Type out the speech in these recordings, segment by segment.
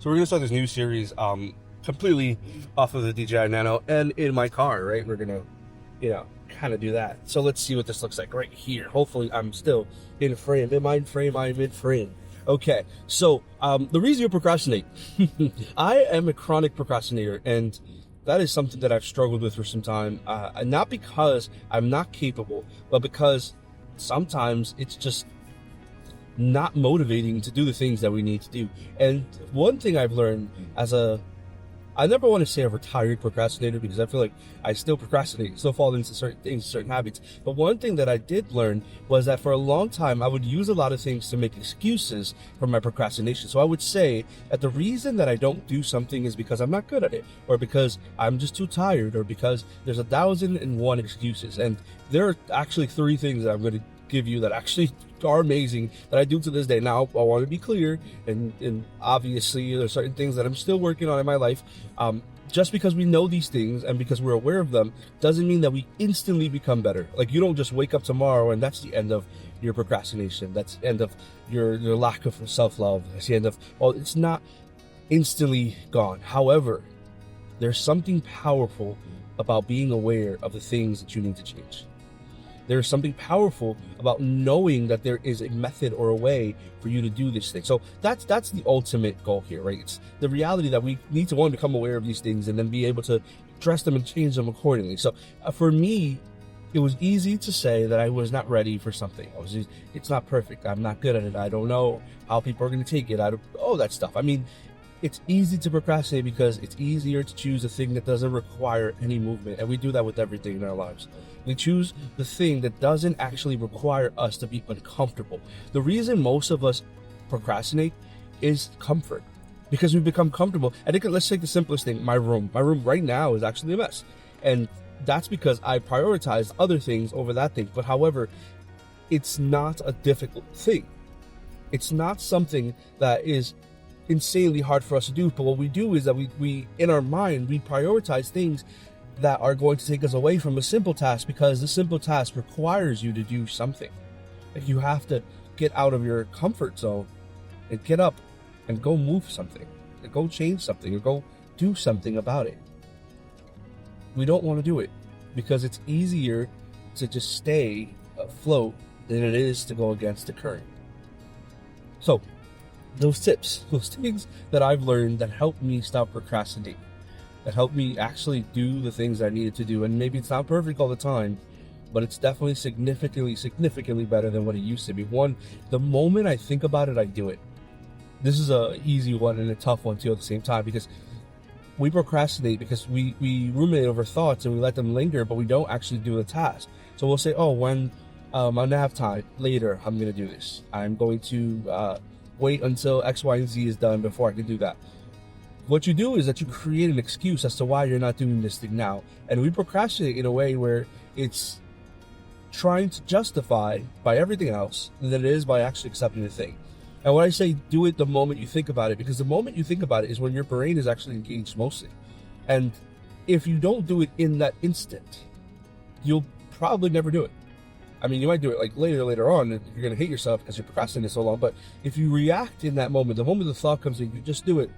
So we're gonna start this new series, completely off of the DJI Nano and in my car, right? We're gonna, kind of do that. So let's see what this looks like right here. Hopefully, I'm still in frame. In mind frame, I'm in frame. Okay. So the reason you procrastinate, I am a chronic procrastinator, and that is something that I've struggled with for some time. Not because I'm not capable, but because sometimes it's just not motivating to do the things that we need to do. And one thing I've learned I never want to say a retired procrastinator, because I feel like I still procrastinate, still fall into certain things, certain habits. But one thing that I did learn was that for a long time, I would use a lot of things to make excuses for my procrastination. So I would say that the reason that I don't do something is because I'm not good at it, or because I'm just too tired, or because there's 1,001 excuses. And there are actually 3 things that I'm going to give you that actually are amazing that I do to this day. Now, I want to be clear, and obviously there's certain things that I'm still working on in my life. Just because we know these things and because we're aware of them doesn't mean that we instantly become better. Like, you don't just wake up tomorrow and that's the end of your procrastination. That's the end of your lack of self-love. That's the end of, well, it's not instantly gone. However, there's something powerful about being aware of the things that you need to change. There's something powerful about knowing that there is a method or a way for you to do this thing. So that's the ultimate goal here, right? It's the reality that we need to, one, become aware of these things and then be able to address them and change them accordingly. So for me, it was easy to say that I was not ready for something. It's not perfect. I'm not good at it. I don't know how people are going to take it. All that stuff. I mean, it's easy to procrastinate because it's easier to choose a thing that doesn't require any movement. And we do that with everything in our lives. We choose the thing that doesn't actually require us to be uncomfortable. The reason most of us procrastinate is comfort, because we become comfortable. I think, let's take the simplest thing, my room. My room right now is actually a mess. And that's because I prioritized other things over that thing. But however, it's not a difficult thing. It's not something that is insanely hard for us to do. But what we do is that we in our mind, we prioritize things that are going to take us away from a simple task, because the simple task requires you to do something. Like, you have to get out of your comfort zone and get up and go move something, and go change something, or go do something about it. We don't want to do it because it's easier to just stay afloat than it is to go against the current. So those tips, those things that I've learned that help me stop procrastinating, that helped me actually do the things I needed to do. And maybe it's not perfect all the time, but it's definitely significantly better than what it used to be. One, the moment I think about it, I do it. This is a easy one and a tough one too at the same time, because we procrastinate because we ruminate over thoughts and we let them linger, but we don't actually do the task. So we'll say, oh, when I'm gonna have time later, I'm gonna do this. I'm going to wait until X, Y, and Z is done before I can do that. What you do is that you create an excuse as to why you're not doing this thing now. And we procrastinate in a way where it's trying to justify by everything else than it is by actually accepting the thing. And when I say do it the moment you think about it, because the moment you think about it is when your brain is actually engaged mostly. And if you don't do it in that instant, you'll probably never do it. I mean, you might do it like later on, and you're going to hate yourself because you're procrastinating so long. But if you react in that moment, the moment the thought comes in, you just do it.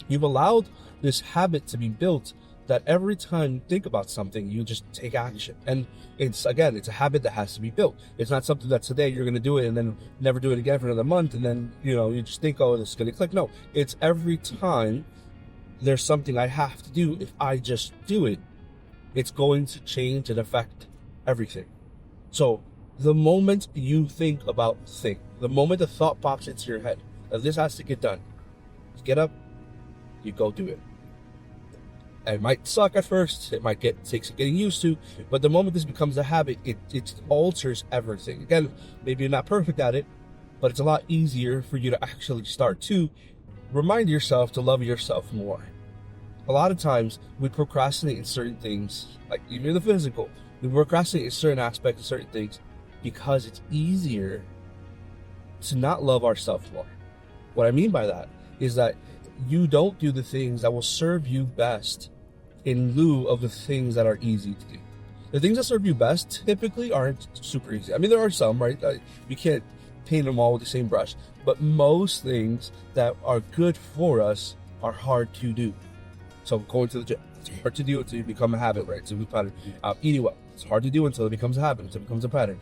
You've allowed this habit to be built that every time you think about something, you just take action. And it's a habit that has to be built. It's not something that today you're going to do it and then never do it again for another month. And then, you just think, oh, this is going to click. No, it's every time there's something I have to do. If I just do it, it's going to change and affect everything. So the moment you think about the moment the thought pops into your head that this has to get done, get up, you go do it. It might suck at first, it might take some getting used to, but the moment this becomes a habit, it alters everything. Again, maybe you're not perfect at it, but it's a lot easier for you to actually start to remind yourself to love yourself more. A lot of times we procrastinate in certain things, like even the physical. We procrastinate in certain aspects of certain things because it's easier to not love ourselves more. What I mean by that is that you don't do the things that will serve you best in lieu of the things that are easy to do. The things that serve you best typically aren't super easy. I mean, there are some, right? We can't paint them all with the same brush. But most things that are good for us are hard to do. So going to the gym, it's hard to do until you become a habit, right? So we pattern. Eating well, it's hard to do until it becomes a habit, until it becomes a pattern.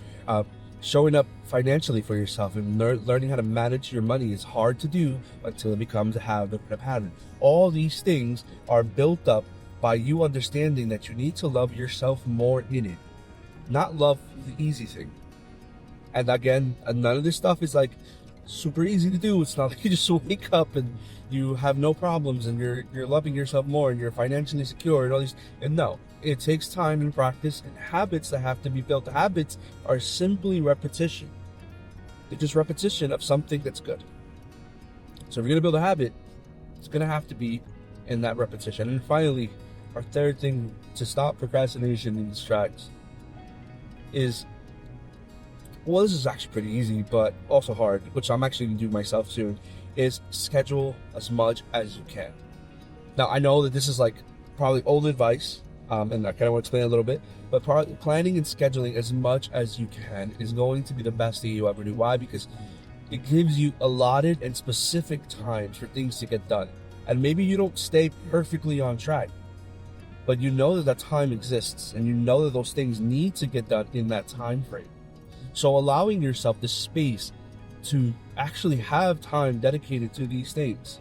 Showing up financially for yourself and learning how to manage your money is hard to do until it becomes a habit and a pattern. All these things are built up by you understanding that you need to love yourself more in it, not love the easy thing. And again, none of this stuff is like super easy to do. It's not like you just wake up and you have no problems and you're loving yourself more and you're financially secure and all these. And no, it takes time and practice and habits that have to be built. Habits are simply repetition. They're just repetition of something that's good. So if you're gonna build a habit, it's gonna have to be in that repetition. And finally, our third thing to stop procrastination and distracts is, well, this is actually pretty easy, but also hard, which I'm actually going to do myself soon, is schedule as much as you can. Now, I know that this is like probably old advice, and I kind of want to explain a little bit, but planning and scheduling as much as you can is going to be the best thing you ever do. Why? Because it gives you allotted and specific times for things to get done. And maybe you don't stay perfectly on track, but you know that time exists, and you know that those things need to get done in that time frame. So allowing yourself the space to actually have time dedicated to these things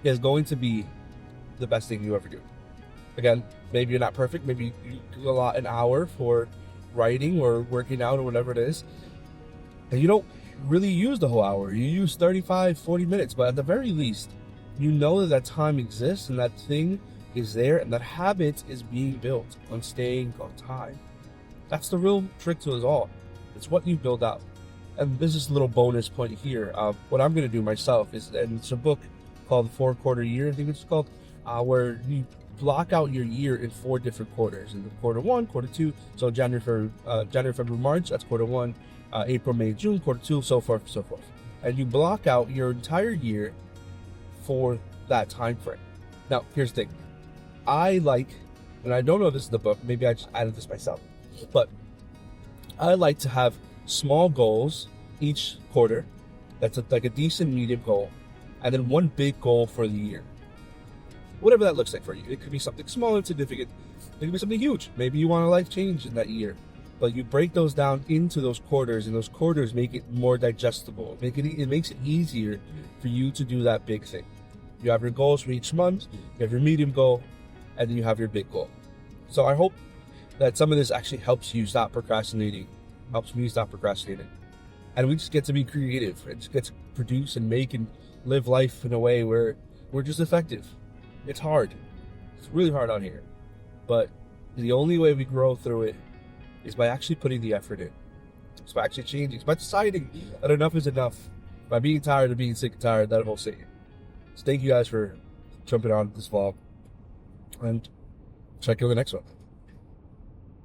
is going to be the best thing you ever do. Again, maybe you're not perfect. Maybe you allot an hour for writing or working out or whatever it is, and you don't really use the whole hour. You use 35, 40 minutes, but at the very least, you know that time exists and that thing is there and that habit is being built on staying on time. That's the real trick to it all. It's what you build out. And this is a little bonus point here. What I'm going to do myself is, and it's a book called The 4-Quarter Year, I think it's called, where you block out your year in 4 different quarters. In quarter 1, quarter 2, so January, February, March, that's quarter 1, April, May, June, quarter 2, so forth, so forth. And you block out your entire year for that time frame. Now, here's the thing. I like, and I don't know if this is the book, maybe I just added this myself, but I like to have small goals each quarter. That's like a decent medium goal, and then one big goal for the year. Whatever that looks like for you. It could be something small and significant. It could be something huge. Maybe you want a life change in that year. But you break those down into those quarters, and those quarters make it more digestible. It makes it easier for you to do that big thing. You have your goals for each month, you have your medium goal, and then you have your big goal. So I hope that some of this actually helps you stop procrastinating, helps me stop procrastinating. And we just get to be creative and just get to produce and make and live life in a way where we're just effective. It's hard. It's really hard out here. But the only way we grow through it is by actually putting the effort in. It's by actually changing. It's by deciding that enough is enough. By being tired of being sick and tired, that whole saying. So thank you guys for jumping on this vlog. And check you on the next one.